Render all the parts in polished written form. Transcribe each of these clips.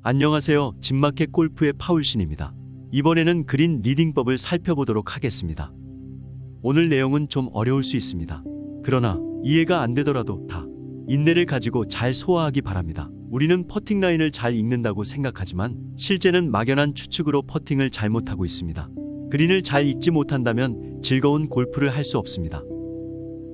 안녕하세요. 집마켓 골프의 파울신입니다. 이번에는 그린 리딩법을 살펴보도록 하겠습니다. 오늘 내용은 좀 어려울 수 있습니다. 그러나 이해가 안 되더라도 다 인내를 가지고 잘 소화하기 바랍니다. 우리는 퍼팅 라인을 잘 읽는다고 생각하지만 실제는 막연한 추측으로 퍼팅을 잘못하고 있습니다. 그린을 잘 읽지 못한다면 즐거운 골프를 할 수 없습니다.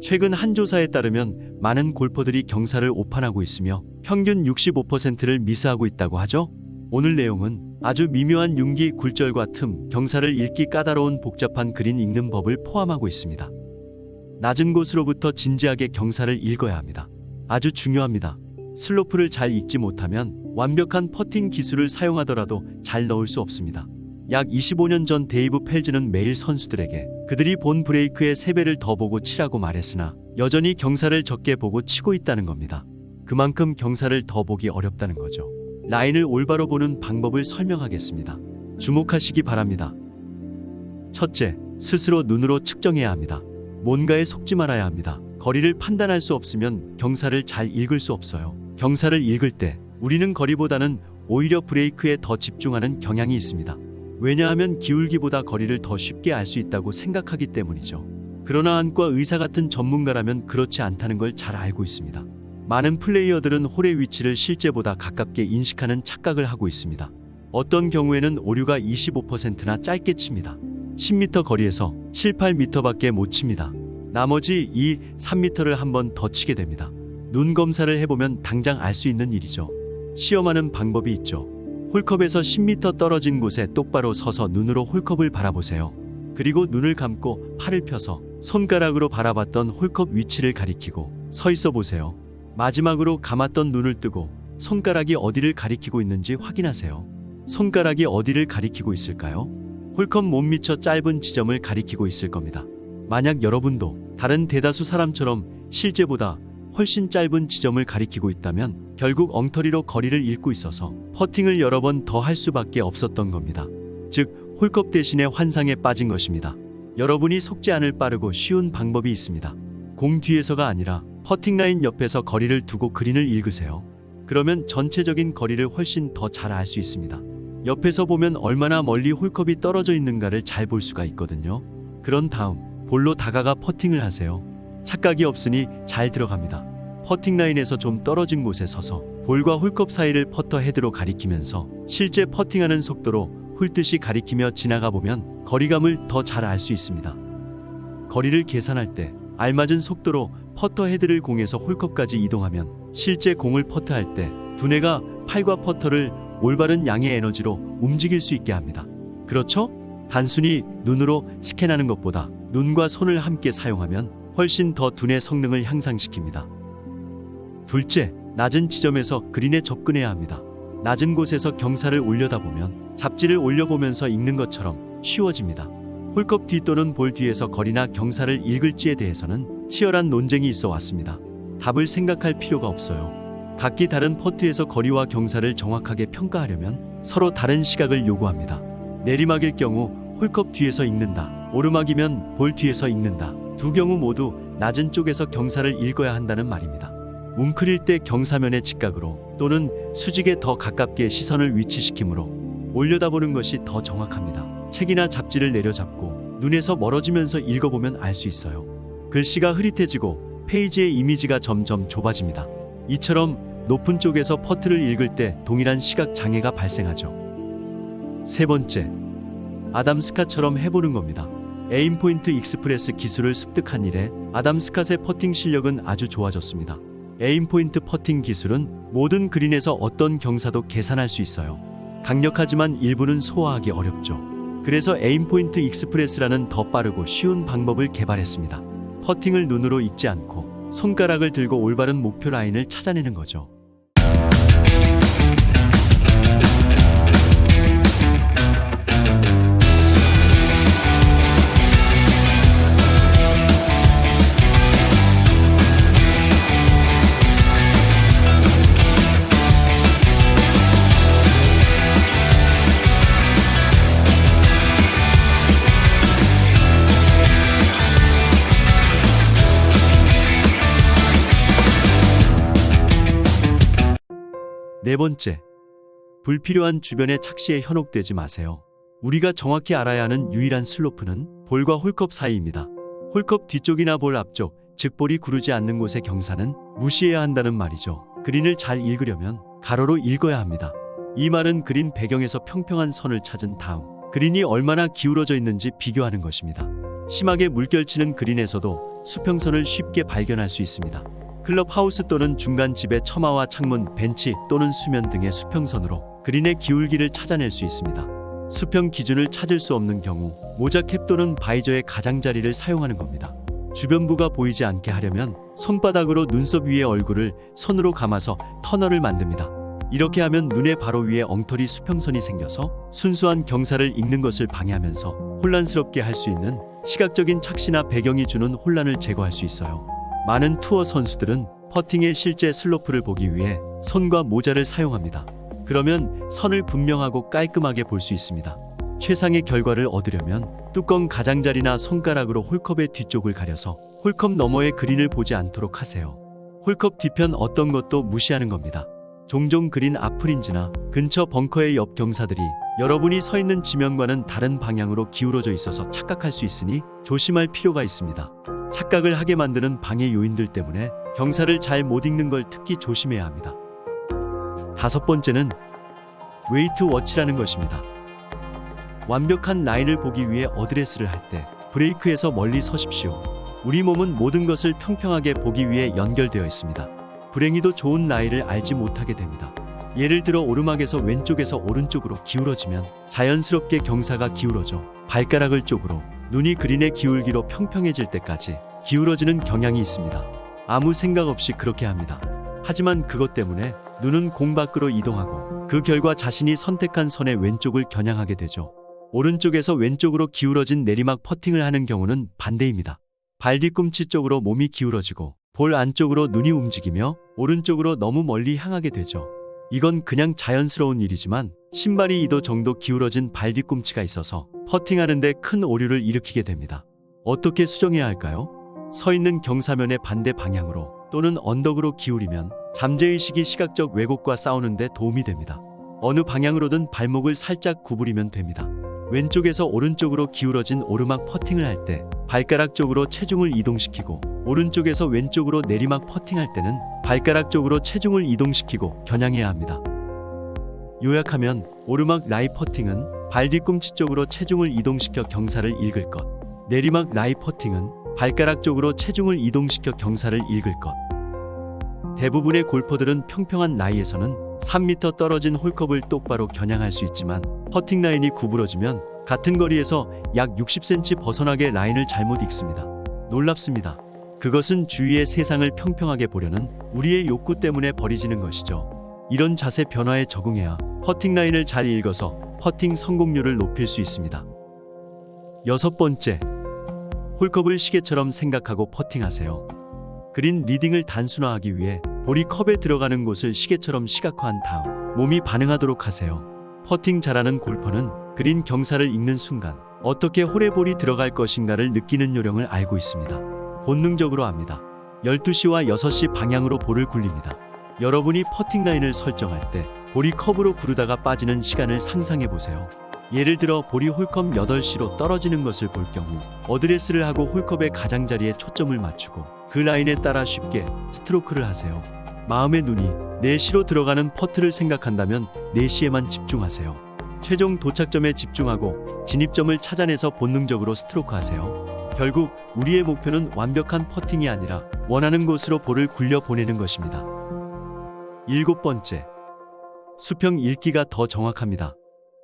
최근 한 조사에 따르면 많은 골퍼들이 경사를 오판하고 있으며 평균 65%를 미스하고 있다고 하죠. 오늘 내용은 아주 미묘한 융기, 굴절과 틈, 경사를 읽기 까다로운 복잡한 그린 읽는 법을 포함하고 있습니다. 낮은 곳으로부터 진지하게 경사를 읽어야 합니다. 아주 중요합니다. 슬로프를 잘 읽지 못하면 완벽한 퍼팅 기술을 사용하더라도 잘 넣을 수 없습니다. 약 25년 전 데이브 펠즈는 매일 선수들에게 그들이 본 브레이크의 3배를 더 보고 치라고 말했으나 여전히 경사를 적게 보고 치고 있다는 겁니다. 그만큼 경사를 더 보기 어렵다는 거죠. 라인을 올바로 보는 방법을 설명하겠습니다. 주목하시기 바랍니다. 첫째, 스스로 눈으로 측정해야 합니다. 뭔가에 속지 말아야 합니다. 거리를 판단할 수 없으면 경사를 잘 읽을 수 없어요. 경사를 읽을 때 우리는 거리보다는 오히려 브레이크에 더 집중하는 경향이 있습니다. 왜냐하면 기울기보다 거리를 더 쉽게 알 수 있다고 생각하기 때문이죠. 그러나 안과 의사 같은 전문가라면 그렇지 않다는 걸 잘 알고 있습니다. 많은 플레이어들은 홀의 위치를 실제보다 가깝게 인식하는 착각을 하고 있습니다. 어떤 경우에는 오류가 25%나 짧게 칩니다. 10m 거리에서 7, 8m밖에 못 칩니다. 나머지 2, 3m를 한 번 더 치게 됩니다. 눈 검사를 해보면 당장 알 수 있는 일이죠. 시험하는 방법이 있죠. 홀컵에서 10m 떨어진 곳에 똑바로 서서 눈으로 홀컵을 바라보세요. 그리고 눈을 감고 팔을 펴서 손가락으로 바라봤던 홀컵 위치를 가리키고 서 있어 보세요. 마지막으로 감았던 눈을 뜨고 손가락이 어디를 가리키고 있는지 확인하세요. 손가락이 어디를 가리키고 있을까요? 홀컵 못 미쳐 짧은 지점을 가리키고 있을 겁니다. 만약 여러분도 다른 대다수 사람처럼 실제보다 훨씬 짧은 지점을 가리키고 있다면 결국 엉터리로 거리를 읽고 있어서 퍼팅을 여러 번 더 할 수밖에 없었던 겁니다. 즉, 홀컵 대신에 환상에 빠진 것입니다. 여러분이 속지 않을 빠르고 쉬운 방법이 있습니다. 공 뒤에서가 아니라 퍼팅 라인 옆에서 거리를 두고 그린을 읽으세요. 그러면 전체적인 거리를 훨씬 더 잘 알 수 있습니다. 옆에서 보면 얼마나 멀리 홀컵이 떨어져 있는가를 잘 볼 수가 있거든요. 그런 다음 볼로 다가가 퍼팅을 하세요. 착각이 없으니 잘 들어갑니다. 퍼팅 라인에서 좀 떨어진 곳에 서서 볼과 홀컵 사이를 퍼터 헤드로 가리키면서 실제 퍼팅하는 속도로 훑듯이 가리키며 지나가 보면 거리감을 더 잘 알 수 있습니다. 거리를 계산할 때 알맞은 속도로 퍼터 헤드를 공에서 홀컵까지 이동하면 실제 공을 퍼트할 때 두뇌가 팔과 퍼터를 올바른 양의 에너지로 움직일 수 있게 합니다. 그렇죠? 단순히 눈으로 스캔하는 것보다 눈과 손을 함께 사용하면 훨씬 더 두뇌 성능을 향상시킵니다. 둘째, 낮은 지점에서 그린에 접근해야 합니다. 낮은 곳에서 경사를 올려다보면 잡지를 올려보면서 읽는 것처럼 쉬워집니다. 홀컵 뒤 또는 볼 뒤에서 거리나 경사를 읽을지에 대해서는 치열한 논쟁이 있어 왔습니다. 답을 생각할 필요가 없어요. 각기 다른 퍼트에서 거리와 경사를 정확하게 평가하려면 서로 다른 시각을 요구합니다. 내리막일 경우 홀컵 뒤에서 읽는다. 오르막이면 볼 뒤에서 읽는다. 두 경우 모두 낮은 쪽에서 경사를 읽어야 한다는 말입니다. 웅크릴 때 경사면의 직각으로 또는 수직에 더 가깝게 시선을 위치시키므로 올려다보는 것이 더 정확합니다. 책이나 잡지를 내려잡고 눈에서 멀어지면서 읽어보면 알 수 있어요. 글씨가 흐릿해지고 페이지의 이미지가 점점 좁아집니다. 이처럼 높은 쪽에서 퍼트를 읽을 때 동일한 시각 장애가 발생하죠. 세 번째, 아담 스캇처럼 해보는 겁니다. 에임포인트 익스프레스 기술을 습득한 이래 아담 스캇의 퍼팅 실력은 아주 좋아졌습니다. 에임포인트 퍼팅 기술은 모든 그린에서 어떤 경사도 계산할 수 있어요. 강력하지만 일부는 소화하기 어렵죠. 그래서 에임포인트 익스프레스라는 더 빠르고 쉬운 방법을 개발했습니다. 퍼팅을 눈으로 읽지 않고 손가락을 들고 올바른 목표 라인을 찾아내는 거죠. 네 번째, 불필요한 주변의 착시에 현혹되지 마세요. 우리가 정확히 알아야 하는 유일한 슬로프는 볼과 홀컵 사이입니다. 홀컵 뒤쪽이나 볼 앞쪽, 즉 볼이 구르지 않는 곳의 경사는 무시해야 한다는 말이죠. 그린을 잘 읽으려면 가로로 읽어야 합니다. 이 말은 그린 배경에서 평평한 선을 찾은 다음 그린이 얼마나 기울어져 있는지 비교하는 것입니다. 심하게 물결치는 그린에서도 수평선을 쉽게 발견할 수 있습니다. 클럽하우스 또는 중간 집의 처마와 창문, 벤치 또는 수면 등의 수평선으로 그린의 기울기를 찾아낼 수 있습니다. 수평 기준을 찾을 수 없는 경우 모자캡 또는 바이저의 가장자리를 사용하는 겁니다. 주변부가 보이지 않게 하려면 손바닥으로 눈썹 위에 얼굴을 선으로 감아서 터널을 만듭니다. 이렇게 하면 눈의 바로 위에 엉터리 수평선이 생겨서 순수한 경사를 읽는 것을 방해하면서 혼란스럽게 할 수 있는 시각적인 착시나 배경이 주는 혼란을 제거할 수 있어요. 많은 투어 선수들은 퍼팅의 실제 슬로프를 보기 위해 손과 모자를 사용합니다. 그러면 선을 분명하고 깔끔하게 볼 수 있습니다. 최상의 결과를 얻으려면 뚜껑 가장자리나 손가락으로 홀컵의 뒤쪽을 가려서 홀컵 너머의 그린을 보지 않도록 하세요. 홀컵 뒤편 어떤 것도 무시하는 겁니다. 종종 그린 앞프린지나 근처 벙커의 옆 경사들이 여러분이 서 있는 지면과는 다른 방향으로 기울어져 있어서 착각할 수 있으니 조심할 필요가 있습니다. 착각을 하게 만드는 방해 요인들 때문에 경사를 잘 못 읽는 걸 특히 조심해야 합니다. 다섯 번째는 웨이트 워치라는 것입니다. 완벽한 라인을 보기 위해 어드레스를 할 때 브레이크에서 멀리 서십시오. 우리 몸은 모든 것을 평평하게 보기 위해 연결되어 있습니다. 불행히도 좋은 라인을 알지 못하게 됩니다. 예를 들어 오르막에서 왼쪽에서 오른쪽으로 기울어지면 자연스럽게 경사가 기울어져 발가락을 쪽으로 눈이 그린의 기울기로 평평해질 때까지 기울어지는 경향이 있습니다. 아무 생각 없이 그렇게 합니다. 하지만 그것 때문에 눈은 공 밖으로 이동하고 그 결과 자신이 선택한 선의 왼쪽을 겨냥하게 되죠. 오른쪽에서 왼쪽으로 기울어진 내리막 퍼팅을 하는 경우는 반대입니다. 발 뒤꿈치 쪽으로 몸이 기울어지고 볼 안쪽으로 눈이 움직이며 오른쪽으로 너무 멀리 향하게 되죠. 이건 그냥 자연스러운 일이지만 신발이 2도 정도 기울어진 발 뒤꿈치가 있어서 퍼팅하는데 큰 오류를 일으키게 됩니다. 어떻게 수정해야 할까요? 서 있는 경사면의 반대 방향으로 또는 언덕으로 기울이면 잠재의식이 시각적 왜곡과 싸우는 데 도움이 됩니다. 어느 방향으로든 발목을 살짝 구부리면 됩니다. 왼쪽에서 오른쪽으로 기울어진 오르막 퍼팅을 할 때 발가락 쪽으로 체중을 이동시키고 오른쪽에서 왼쪽으로 내리막 퍼팅할 때는 발가락 쪽으로 체중을 이동시키고 겨냥해야 합니다. 요약하면 오르막 라이 퍼팅은 발 뒤꿈치 쪽으로 체중을 이동시켜 경사를 읽을 것, 내리막 라이 퍼팅은 발가락 쪽으로 체중을 이동시켜 경사를 읽을 것. 대부분의 골퍼들은 평평한 라이에서는 3m 떨어진 홀컵을 똑바로 겨냥할 수 있지만 퍼팅 라인이 구부러지면 같은 거리에서 약 60cm 벗어나게 라인을 잘못 읽습니다. 놀랍습니다. 그것은 주위의 세상을 평평하게 보려는 우리의 욕구 때문에 벌어지는 것이죠. 이런 자세 변화에 적응해야 퍼팅 라인을 잘 읽어서 퍼팅 성공률을 높일 수 있습니다. 여섯 번째, 홀컵을 시계처럼 생각하고 퍼팅하세요. 그린 리딩을 단순화하기 위해 볼이 컵에 들어가는 곳을 시계처럼 시각화한 다음 몸이 반응하도록 하세요. 퍼팅 잘하는 골퍼는 그린 경사를 읽는 순간 어떻게 홀에 볼이 들어갈 것인가를 느끼는 요령을 알고 있습니다. 본능적으로 압니다. 12시와 6시 방향으로 볼을 굴립니다. 여러분이 퍼팅 라인을 설정할 때 볼이 컵으로 구르다가 빠지는 시간을 상상해 보세요. 예를 들어 볼이 홀컵 8시로 떨어지는 것을 볼 경우 어드레스를 하고 홀컵의 가장자리에 초점을 맞추고 그 라인에 따라 쉽게 스트로크를 하세요. 마음의 눈이 4시로 들어가는 퍼트를 생각한다면 4시에만 집중하세요. 최종 도착점에 집중하고 진입점을 찾아내서 본능적으로 스트로크 하세요. 결국 우리의 목표는 완벽한 퍼팅이 아니라 원하는 곳으로 볼을 굴려 보내는 것입니다. 일곱 번째, 수평 읽기가 더 정확합니다.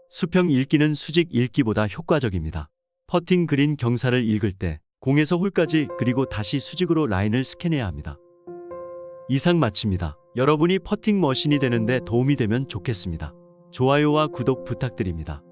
수평 읽기는 수직 읽기보다 효과적입니다. 퍼팅 그린 경사를 읽을 때 공에서 홀까지 그리고 다시 수직으로 라인을 스캔해야 합니다. 이상 마칩니다. 여러분이 퍼팅 머신이 되는데 도움이 되면 좋겠습니다. 좋아요와 구독 부탁드립니다.